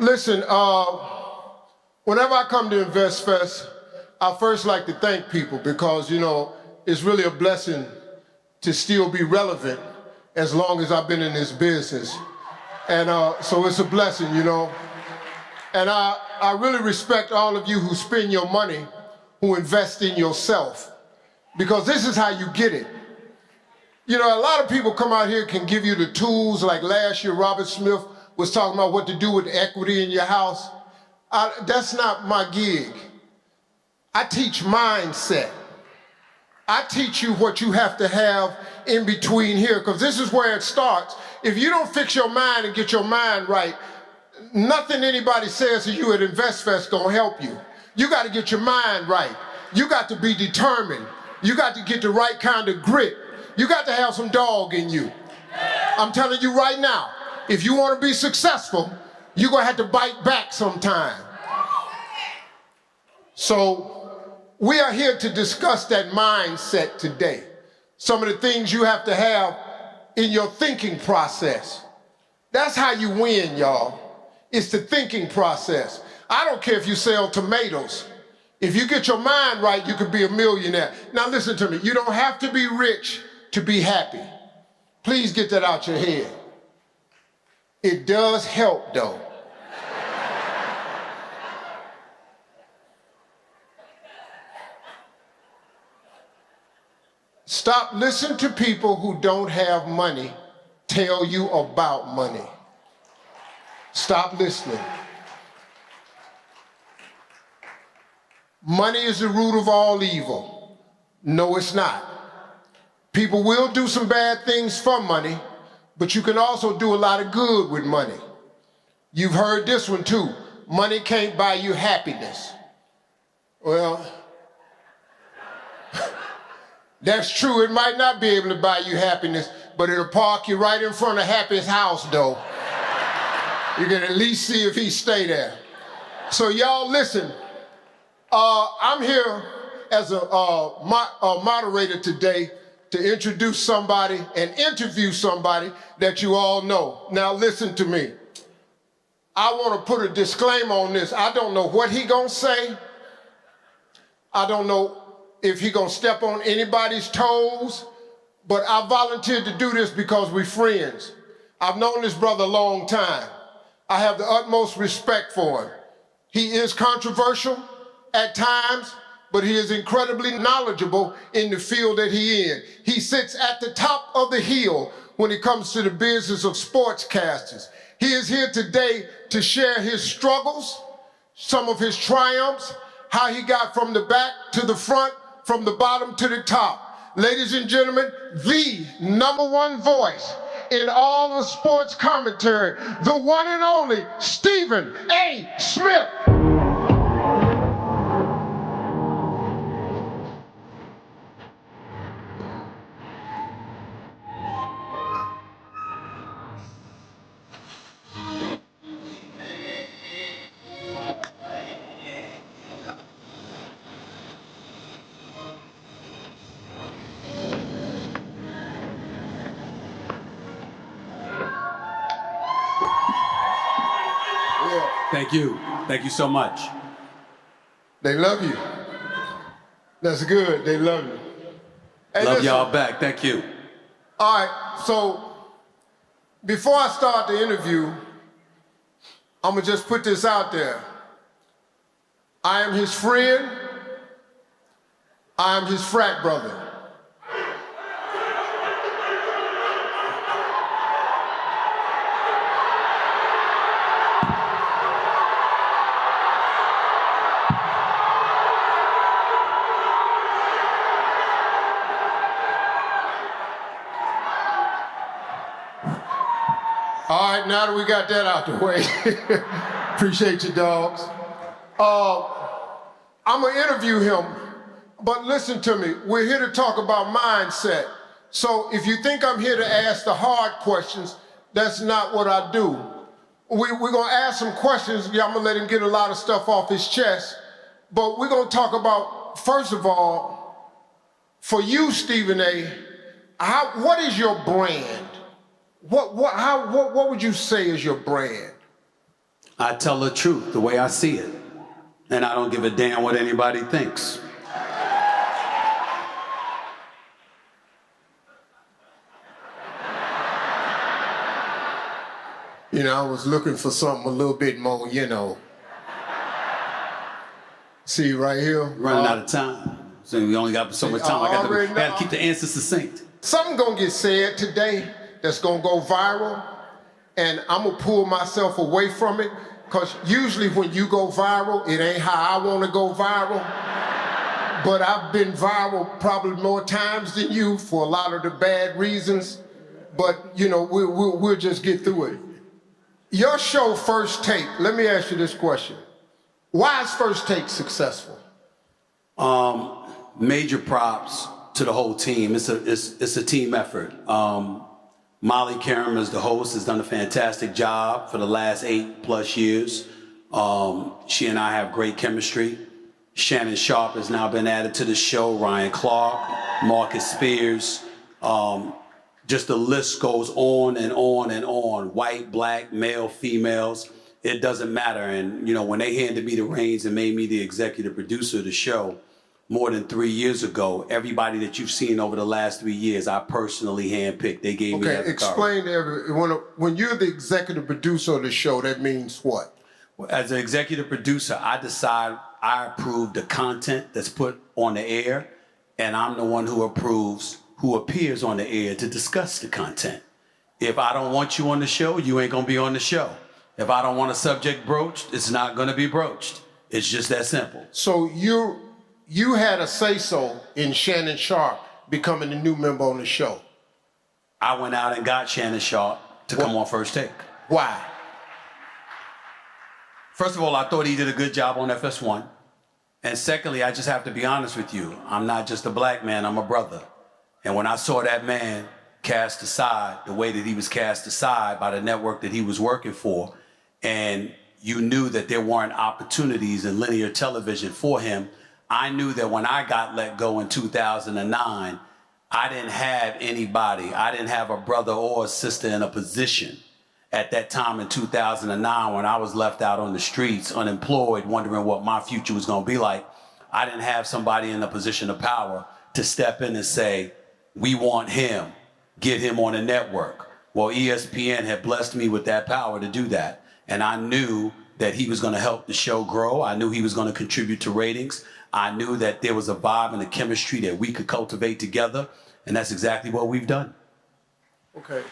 Listen, whenever I come to Invest Fest, I first like to thank people because, you know, it's really a blessing to still be relevant as long as I've been in this business. And so it's a blessing, you know. And I really respect all of you who spend your money, who invest in yourself, because this is how you get it. You know, a lot of people come out here can give you the tools, like last year Robert Smith was talking about what to do with equity in your house. That's not my gig. I teach mindset. I teach you what you have to have in between here, because this is where it starts. If you don't fix your mind and get your mind right, nothing anybody says to you at InvestFest gonna help you. You gotta get your mind right. You got to be determined. You got to get the right kind of grit. You got to have some dog in you. I'm telling you right now, if you wanna be successful, you're gonna have to bite back sometime. So, we are here to discuss that mindset today. Some of the things you have to have in your thinking process. That's how you win, y'all. It's the thinking process. I don't care if you sell tomatoes. If you get your mind right, you could be a millionaire. Now listen to me, you don't have to be rich to be happy. Please get that out your head. It does help though. Stop listening to people who don't have money tell you about money. Stop listening. Money is the root of all evil. No, it's not. People will do some bad things for money, but you can also do a lot of good with money. You've heard this one too. Money can't buy you happiness. Well, that's true. It might not be able to buy you happiness, but it'll park you right in front of Happy's house, though. You can at least see if he stay there. So y'all listen, I'm here as a moderator today to introduce somebody and interview somebody that you all know. Now listen to me. I want to put a disclaimer on this. I don't know what he gonna say. I don't know if he gonna step on anybody's toes, but I volunteered to do this because we're friends. I've known this brother a long time. I have the utmost respect for him. He is controversial at times, but he is incredibly knowledgeable in the field that he in. He sits at the top of the hill when it comes to the business of sportscasters. He is here today to share his struggles, some of his triumphs, how he got from the back to the front, from the bottom to the top. Ladies and gentlemen, the #1 voice in all of sports commentary, the one and only Stephen A. Smith. Thank you. Thank you so much. They love you. That's good. They love you. Hey, love listen. y'all back. Thank you. All right, so before I start the interview, I'm gonna just put this out there. I am his friend. I am his frat brother. All right, now that we got that out the way, appreciate you, dogs. I'm gonna interview him, but listen to me. We're here to talk about mindset. So if you think I'm here to ask the hard questions, that's not what I do. We're gonna ask some questions. Yeah, I'm gonna let him get a lot of stuff off his chest, but we're gonna talk about, first of all, for you, Stephen A., what is your brand? What would you say is your brand? I tell the truth the way I see it, and I don't give a damn what anybody thinks. You know, I was looking for something a little bit more, you know. See right here? Running out of time. So we only got so much time. I got to keep the answers succinct. Something gonna get said today that's gonna go viral, and I'm gonna pull myself away from it, because usually when you go viral, it ain't how I wanna go viral. But I've been viral probably more times than you for a lot of the bad reasons. But, you know, we'll just get through it. Your show, First Take, let me ask you this question. Why is First Take successful? Major props to the whole team. It's a team effort. Molly Karam, as the host, has done a fantastic job for the last 8+ years. She and I have great chemistry. Shannon Sharp has now been added to the show. Ryan Clark, Marcus Spears. Just the list goes on and on and on. White, black, male, females. It doesn't matter. And, you know, when they handed me the reins and made me the executive producer of the show more than 3 years ago, everybody that you've seen over the last 3 years, I personally handpicked. They gave me that. Okay, explain to everyone. When you're the executive producer of the show, that means what? As an executive producer, I decide, I approve the content that's put on the air, and I'm the one who approves who appears on the air to discuss the content. If I don't want you on the show, you ain't gonna be on the show. If I don't want a subject broached, it's not gonna be broached. It's just that simple. So you had a say-so in Shannon Sharp becoming the new member on the show. I went out and got Shannon Sharp to come on First Take. Why? First of all, I thought he did a good job on FS1. And secondly, I just have to be honest with you. I'm not just a black man, I'm a brother. And when I saw that man cast aside, the way that he was cast aside by the network that he was working for, and you knew that there weren't opportunities in linear television for him, I knew that when I got let go in 2009, I didn't have anybody. I didn't have a brother or a sister in a position at that time in 2009 when I was left out on the streets, unemployed, wondering what my future was going to be like. I didn't have somebody in a position of power to step in and say, we want him, get him on a network. Well, ESPN had blessed me with that power to do that. And I knew that he was going to help the show grow. I knew he was going to contribute to ratings. I knew that there was a vibe and a chemistry that we could cultivate together. And that's exactly what we've done. Okay.